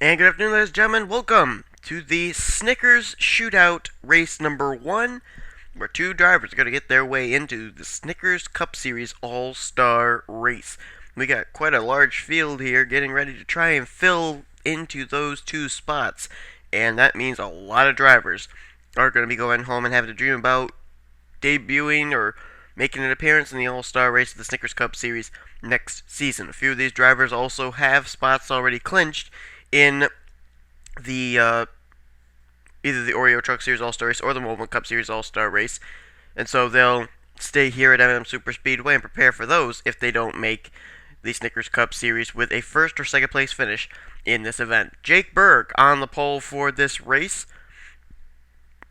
And good afternoon, ladies and gentlemen. Welcome to the Snickers Shootout race number 1, where two drivers are going to get their way into the Snickers Cup Series All-Star Race. We got quite a large field here getting ready to try and fill into those two spots, and that means a lot of drivers are going to be going home and having to dream about debuting or making an appearance in the All-Star race of the Snickers Cup Series next season. A few of these drivers also have spots already clinched in the either the Oreo Truck Series All-Star Race or the Mobile Cup Series All-Star Race, and so they'll stay here at M&Ms SuperSpeedway and prepare for those if they don't make the Snickers Cup Series with a first or second place finish in this event. Jake Berg on the pole for this race.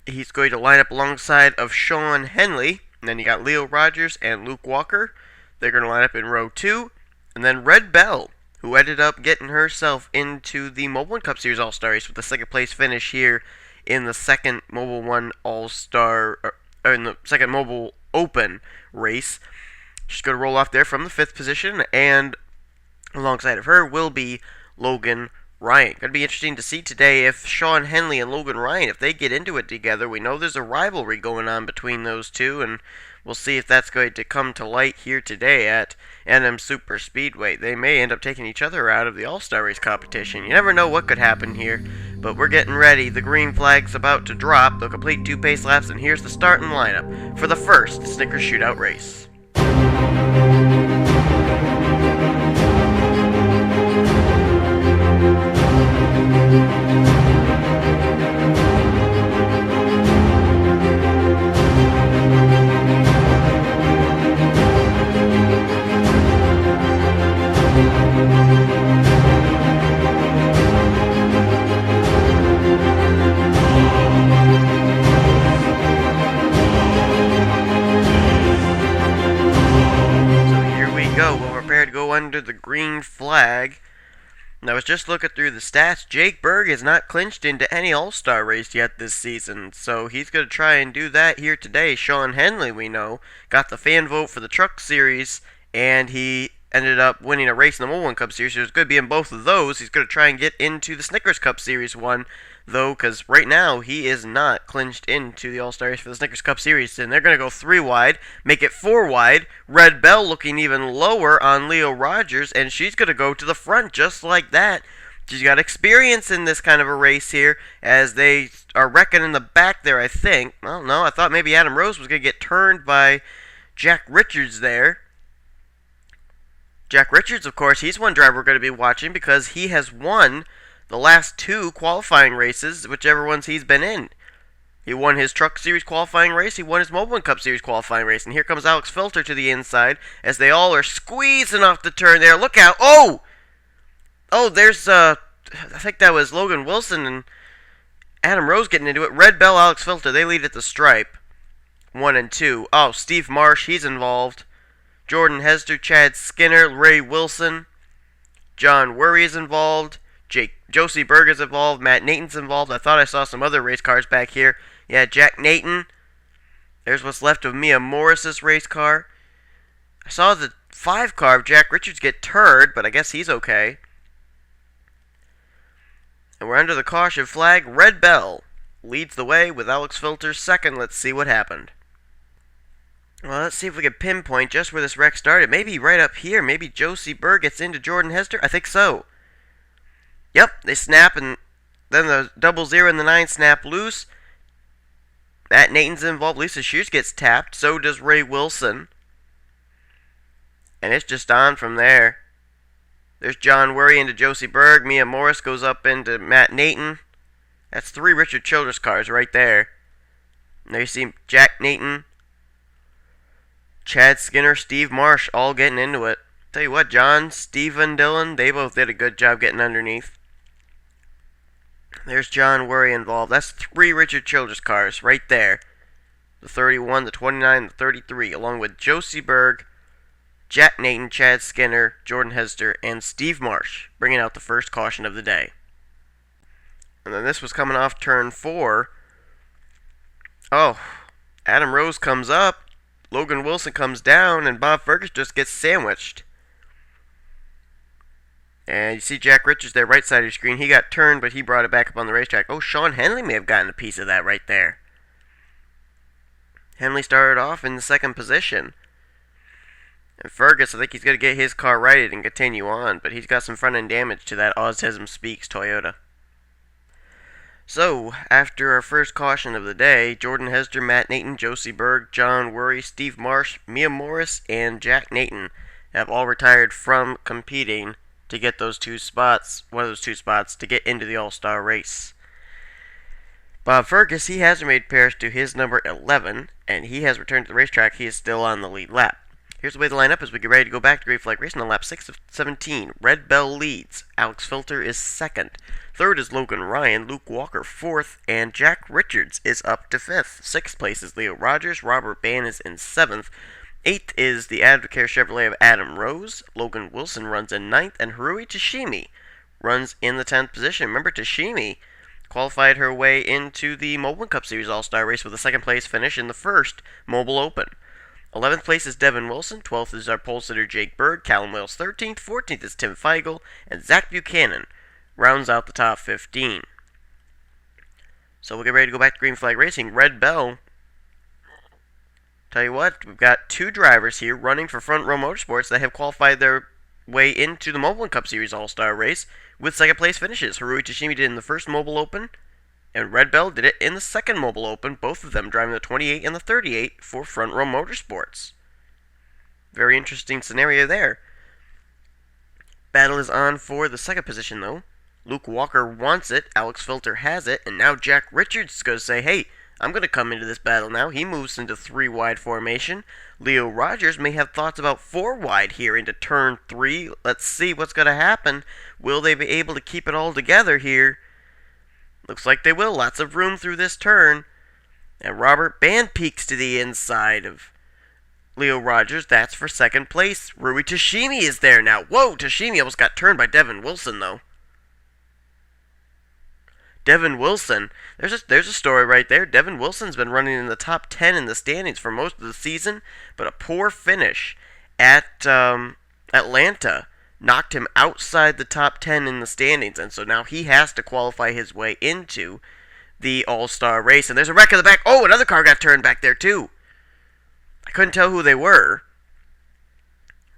He's going to line up alongside of Sean Henley, and then you got Leo Rogers and Luke Walker. They're going to line up in row 2, and then Red Bell, who ended up getting herself into the Mobile Cup Series All-Star Race with a second place finish here in the second Mobile One All-Star, or in the second Mobile Open race. She's going to roll off there from the 5th position, and alongside of her will be Logan Ryan. Going to be interesting to see today if Sean Henley and Logan Ryan, if they get into it together. We know there's a rivalry going on between those two, and we'll see if that's going to come to light here today at NNSCRA SuperSpeedway. They may end up taking each other out of the All-Star Race competition. You never know what could happen here, but we're getting ready. The green flag's about to drop. They'll complete 2 pace laps, and here's the starting lineup for the first Snickers Shootout race. To go under the green flag. And I was just looking through the stats. Jake Berg has not clinched into any All-Star race yet this season, so he's going to try and do that here today. Sean Henley, we know, got the fan vote for the Truck Series, and he ended up winning a race in the Mobile Cup Series, so it's going to be in both of those. He's going to try and get into the Snickers Cup Series one, though, because right now he is not clinched into the All-Star race for the Snickers Cup Series, and they're going to go 3 wide, make it 4 wide. Red Bell looking even lower on Leo Rogers, and she's going to go to the front just like that. She's got experience in this kind of a race here, as they are wrecking in the back there, I think. Well, no, I thought maybe Adam Rose was going to get turned by Jack Richards there. Jack Richards, of course, he's one driver we're going to be watching because he has won the last 2 qualifying races, whichever ones he's been in. He won his Truck Series qualifying race, he won his Mobile Cup Series qualifying race, and here comes Alex Filter to the inside as they all are squeezing off the turn there. Look out! Oh! Oh, there's, I think that was Logan Wilson and Adam Rose getting into it. Red Bell, Alex Filter, they lead at the stripe. 1 and 2. Oh, Steve Marsh, he's involved. Jordan Hester, Chad Skinner, Ray Wilson, John Worry is involved, Josie Berg is involved, Matt Nathan's involved. I thought I saw some other race cars back here. Yeah, Jack Nathan. There's what's left of Mia Morris's race car. I saw the 5 car of Jack Richards get turred, but I guess he's okay. And we're under the caution flag. Red Bell leads the way with Alex Filter second. Let's see what happened. Well, let's see if we can pinpoint just where this wreck started. Maybe right up here. Maybe Josie Berg gets into Jordan Hester. I think so. Yep, they snap, and then the 00 and the 9 snap loose. Matt Nathan's involved. Lisa Shears gets tapped. So does Ray Wilson. And it's just on from there. There's John Worry into Josie Berg. Mia Morris goes up into Matt Nathan. That's 3 Richard Childress cars right there. And there you see Jack Nathan, Chad Skinner, Steve Marsh all getting into it. Tell you what, John, Steven, Dylan, they both did a good job getting underneath. There's John Worry involved. That's 3 Richard Childress cars right there. The 31, the 29, the 33, along with Josie Berg, Jack Nathan, Chad Skinner, Jordan Hester, and Steve Marsh, bringing out the first caution of the day. And then this was coming off turn 4. Oh, Adam Rose comes up. Logan Wilson comes down, and Bob Fergus just gets sandwiched. And you see Jack Richards there, right side of your screen. He got turned, but he brought it back up on the racetrack. Oh, Sean Henley may have gotten a piece of that right there. Henley started off in the second position. And Fergus, I think he's going to get his car righted and continue on, but he's got some front-end damage to that Autism Speaks Toyota. So, after our first caution of the day, Jordan Hester, Matt Nathan, Josie Berg, John Worry, Steve Marsh, Mia Morris, and Jack Nathan have all retired from competing to get those one of those two spots, to get into the All-Star race. Bob Fergus, he has made repairs to his number 11, and he has returned to the racetrack. He is still on the lead lap. Here's the way the lineup is. We get ready to go back to Green Flag Racing on lap 6 of 17. Red Bell leads. Alex Filter is second. Third is Logan Ryan. Luke Walker fourth. And Jack Richards is up to fifth. Sixth place is Leo Rogers. Robert Ban is in seventh. Eighth is the Advocare Chevrolet of Adam Rose. Logan Wilson runs in ninth. And Harui Tashimi runs in the 10th position. Remember, Tashimi qualified her way into the Mobile Cup Series All-Star race with a second place finish in the first Mobile Open. 11th place is Devin Wilson. 12th is our pole sitter Jake Bird. Callum Wales 13th. 14th is Tim Feigl. And Zach Buchanan rounds out the top 15. So we'll get ready to go back to Green Flag Racing. Red Bell. Tell you what, we've got two drivers here running for Front Row Motorsports that have qualified their way into the Mobile Cup Series All-Star race with second place finishes. Harui Tashimi did in the first Mobile Open, and Red Bell did it in the second Mobile Open, both of them driving the 28 and the 38 for Front Row Motorsports. Very interesting scenario there. Battle is on for the second position, though. Luke Walker wants it, Alex Filter has it, and now Jack Richards is going to say, hey, I'm going to come into this battle now. He moves into 3-wide formation. Leo Rogers may have thoughts about 4-wide here into turn 3. Let's see what's going to happen. Will they be able to keep it all together here? Looks like they will. Lots of room through this turn. And Robert Band peeks to the inside of Leo Rogers. That's for second place. Rui Tashimi is there now. Whoa, Tashimi almost got turned by Devin Wilson, though. Devin Wilson, there's a story right there. Devin Wilson's been running in the top 10 in the standings for most of the season, but a poor finish at Atlanta knocked him outside the top 10 in the standings, and so now he has to qualify his way into the All-Star race. And there's a wreck in the back. Oh, another car got turned back there, too. I couldn't tell who they were.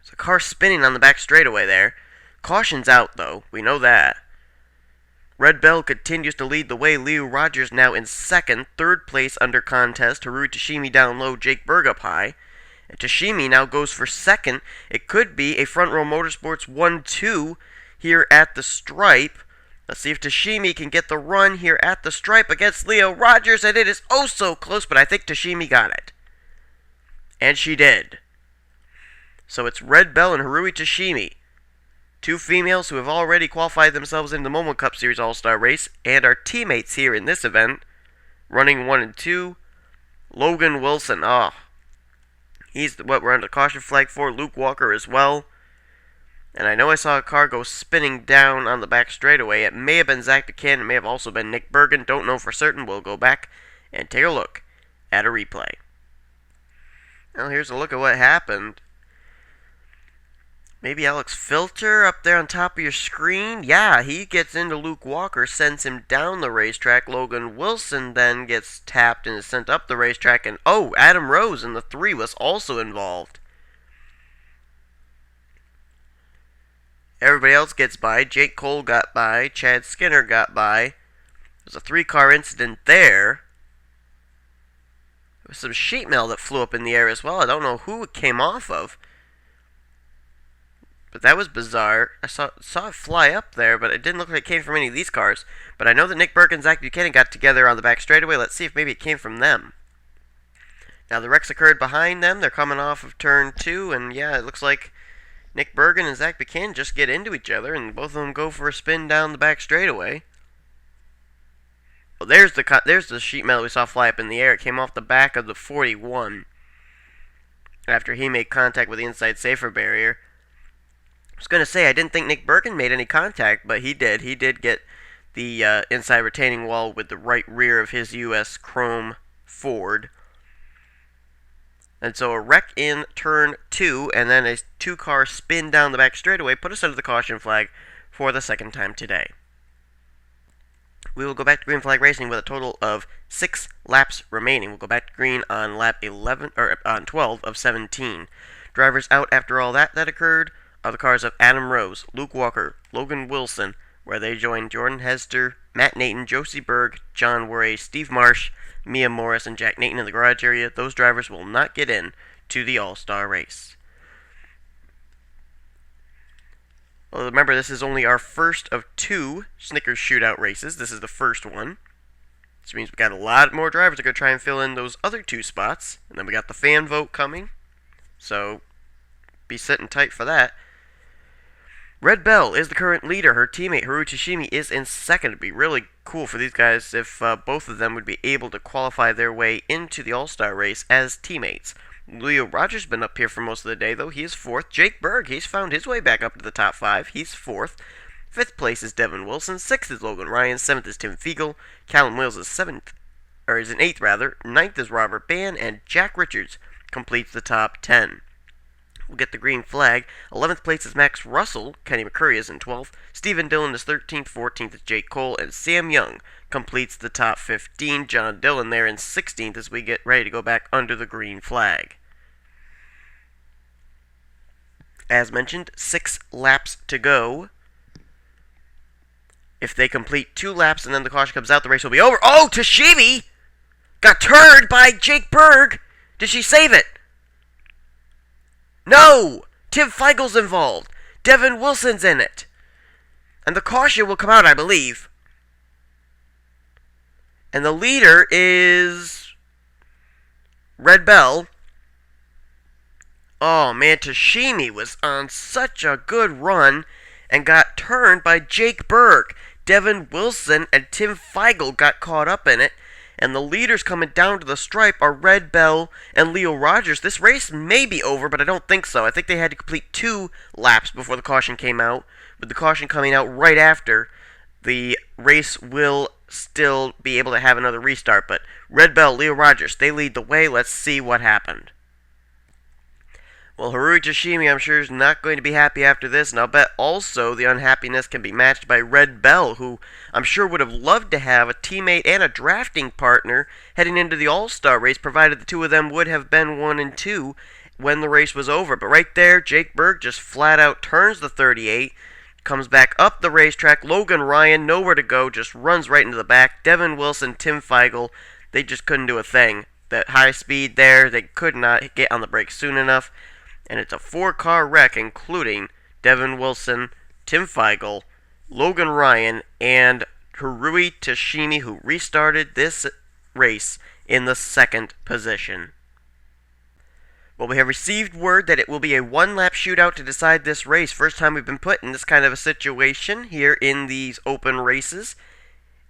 There's a car spinning on the back straightaway there. Caution's out, though. We know that. Red Bell continues to lead the way. Leo Rogers now in second. Third place under contest. Harui Tashimi down low. Jake Berg up high. And Tashimi now goes for second. It could be a Front Row Motorsports 1-2 here at the stripe. Let's see if Tashimi can get the run here at the stripe against Leo Rogers. And it is oh so close, but I think Tashimi got it. And she did. So it's Red Bell and Harui Tashimi. Two females who have already qualified themselves in the Mobile Cup Series All-Star race and are teammates here in this event. Running 1 and 2. Logan Wilson. He's what we're under caution flag for. Luke Walker as well. And I know I saw a car go spinning down on the back straightaway. It may have been Zach Buchanan. It may have also been Nick Bergen. Don't know for certain. We'll go back and take a look at a replay. Well, here's a look at what happened. Maybe Alex Filter up there on top of your screen. Yeah, he gets into Luke Walker, sends him down the racetrack. Logan Wilson then gets tapped and is sent up the racetrack. And oh, Adam Rose in the 3 was also involved. Everybody else gets by. Jake Cole got by. Chad Skinner got by. There's a 3-car incident there. There was some sheet metal that flew up in the air as well. I don't know who it came off of. But that was bizarre. I saw it fly up there, but it didn't look like it came from any of these cars. But I know that Nick Burke and Zach Buchanan got together on the back straightaway. Let's see if maybe it came from them. Now the wrecks occurred behind them. They're coming off of turn 2, and yeah, it looks like Nick Bergen and Zach Buchanan just get into each other, and both of them go for a spin down the back straightaway. Well, there's the sheet metal we saw fly up in the air. It came off the back of the 41 after he made contact with the inside safer barrier. I was going to say, I didn't think Nick Bergen made any contact, but he did. He did get the inside retaining wall with the right rear of his U.S. Chrome Ford. And so a wreck in turn 2, and then a 2-car spin down the back straightaway put us under the caution flag for the second time today. We will go back to green flag racing with a total of 6 laps remaining. We'll go back to green on lap 12 of 17. Drivers out after all that occurred are the cars of Adam Rose, Luke Walker, Logan Wilson, where they joined Jordan Hester, Matt Nathan, Josie Berg, John Worray, Steve Marsh, Mia Morris, and Jack Nathan in the garage area. Those drivers will not get in to the All-Star race. Well, remember, this is only our first of 2 Snickers Shootout races. This is the first one. Which means we got a lot more drivers that are going to try and fill in those other 2 spots. And then we got the fan vote coming. So, be sitting tight for that. Red Bell is the current leader. Her teammate, Haru Tashimi, is in second. It'd be really cool for these guys if both of them would be able to qualify their way into the All-Star race as teammates. Leo Rogers has been up here for most of the day, though. He is 4th. Jake Berg, he's found his way back up to the top 5. He's 4th. 5th place is Devin Wilson. 6th is Logan Ryan. 7th is Tim Fiegel. Callum Wales is 7th, or is in 8th rather. 9th is Robert Bann, and Jack Richards completes the top 10. We'll get the green flag. 11th place is Max Russell. Kenny McCurry is in 12th. Stephen Dillon is 13th. 14th is Jake Cole, and Sam Young completes the top 15. John Dillon there in 16th as we get ready to go back under the green flag. As mentioned, 6 laps to go. If they complete 2 laps and then the caution comes out, the race will be over. Oh, Tashimi got turned by Jake Berg. Did she save it? No! Tim Feigel's involved. Devin Wilson's in it. And the caution will come out, I believe. And the leader is Red Bell. Oh man, Tashimi was on such a good run and got turned by Jake Berg. Devin Wilson and Tim Feigl got caught up in it. And the leaders coming down to the stripe are Red Bell and Leo Rogers. This race may be over, but I don't think so. I think they had to complete 2 laps before the caution came out. With the caution coming out right after, the race will still be able to have another restart. But Red Bell, Leo Rogers, they lead the way. Let's see what happened. Well, Haru Tashimi, I'm sure, is not going to be happy after this, and I'll bet also the unhappiness can be matched by Red Bell, who I'm sure would have loved to have a teammate and a drafting partner heading into the All-Star race, provided the 2 of them would have been 1 and 2 when the race was over. But right there, Jake Berg just flat out turns the 38, comes back up the racetrack. Logan Ryan, nowhere to go, just runs right into the back. Devin Wilson, Tim Feigl, they just couldn't do a thing. That high speed there, they could not get on the brakes soon enough. And it's a 4-car wreck, including Devin Wilson, Tim Feigl, Logan Ryan, and Haru Tashimi, who restarted this race in the 2nd position. Well, we have received word that it will be a 1-lap shootout to decide this race. First time we've been put in this kind of a situation here in these open races.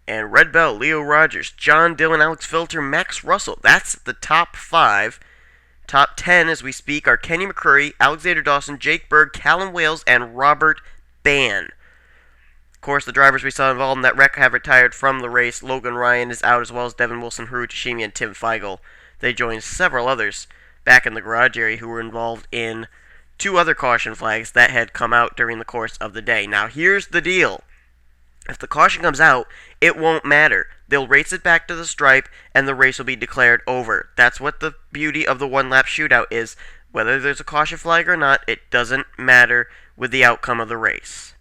And Red Bell, Leo Rogers, John Dillon, Alex Filter, Max Russell. That's the top 5. Top 10 as we speak are Kenny McCurry, Alexander Dawson, Jake Berg, Callum Wales, and Robert Bann. Of course, the drivers we saw involved in that wreck have retired from the race. Logan Ryan is out, as well as Devin Wilson, Haru Tashimi, and Tim Feigl. They joined several others back in the garage area who were involved in 2 other caution flags that had come out during the course of the day. Now, here's the deal. If the caution comes out, it won't matter. They'll race it back to the stripe, and the race will be declared over. That's what the beauty of the 1-lap shootout is. Whether there's a caution flag or not, it doesn't matter with the outcome of the race.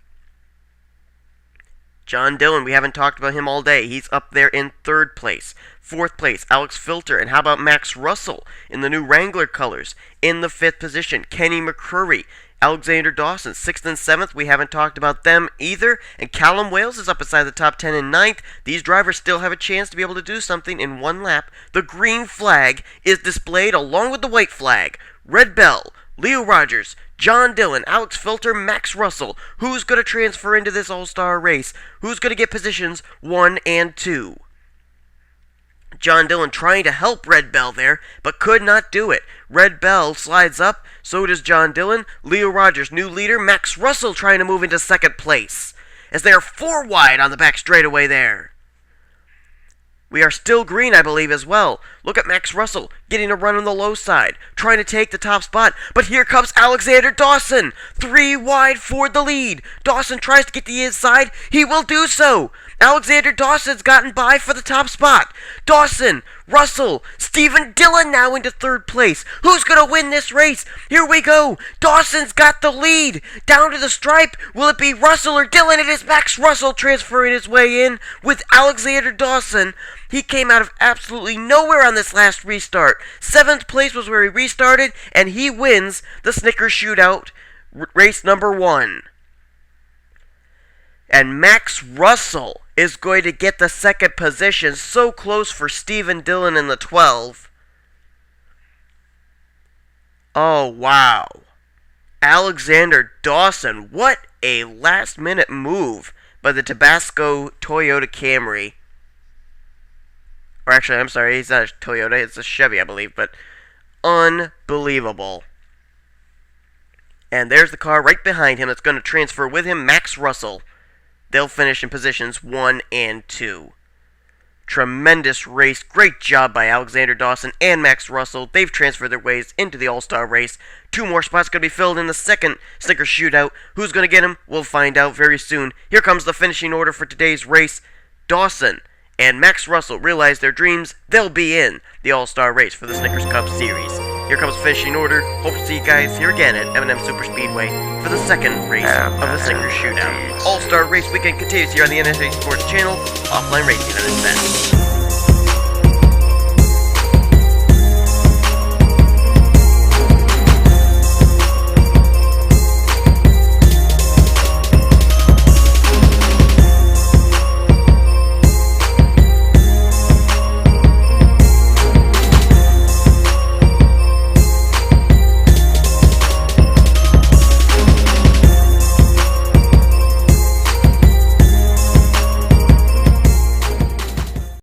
John Dillon, we haven't talked about him all day. He's up there in 3rd place. 4th place, Alex Filter. And how about Max Russell in the new Wrangler colors? In the 5th position, Kenny McCurry. Alexander Dawson, 6th and 7th, we haven't talked about them either. And Callum Wales is up beside the top 10 in 9th. These drivers still have a chance to be able to do something in 1 lap. The green flag is displayed along with the white flag. Red Bell, Leo Rogers, John Dillon, Alex Filter, Max Russell. Who's going to transfer into this All-Star race? Who's going to get positions 1 and 2? John Dillon trying to help Red Bell there, but could not do it. Red Bell slides up, so does John Dillon. Leo Rogers, new leader. Max Russell trying to move into 2nd place, as they are 4 wide on the back straightaway there. We are still green, I believe, as well. Look at Max Russell getting a run on the low side, trying to take the top spot. But here comes Alexander Dawson, 3 wide for the lead. Dawson tries to get the inside. He will do so. Alexander Dawson's gotten by for the top spot. Dawson, Russell, Stephen Dillon now into third place. Who's going to win this race? Here we go. Dawson's got the lead. Down to the stripe. Will it be Russell or Dillon? It is Max Russell transferring his way in with Alexander Dawson. He came out of absolutely nowhere on this last restart. 7th place was where he restarted, and he wins the Snickers Shootout race number 1. And Max Russell is going to get the 2nd position, so close for Stephen Dillon in the 12. Oh, wow. Alexander Dawson, what a last-minute move by the Tabasco Toyota Camry. Or actually, I'm sorry, it's not a Toyota, it's a Chevy, I believe, but unbelievable. And there's the car right behind him that's going to transfer with him, Max Russell. They'll finish in positions 1 and 2. Tremendous race. Great job by Alexander Dawson and Max Russell. They've transferred their ways into the All-Star race. 2 more spots going to be filled in the 2nd Snickers Shootout. Who's going to get them? We'll find out very soon. Here comes the finishing order for today's race. Dawson and Max Russell realize their dreams. They'll be in the All-Star race for the Snickers Cup Series. Here comes the finishing order. Hope to see you guys here again at M&Ms SuperSpeedway for the 2nd race of the Snickers Shootout. All-Star Race Weekend continues here on the NSA Sports Channel. Offline racing at its best.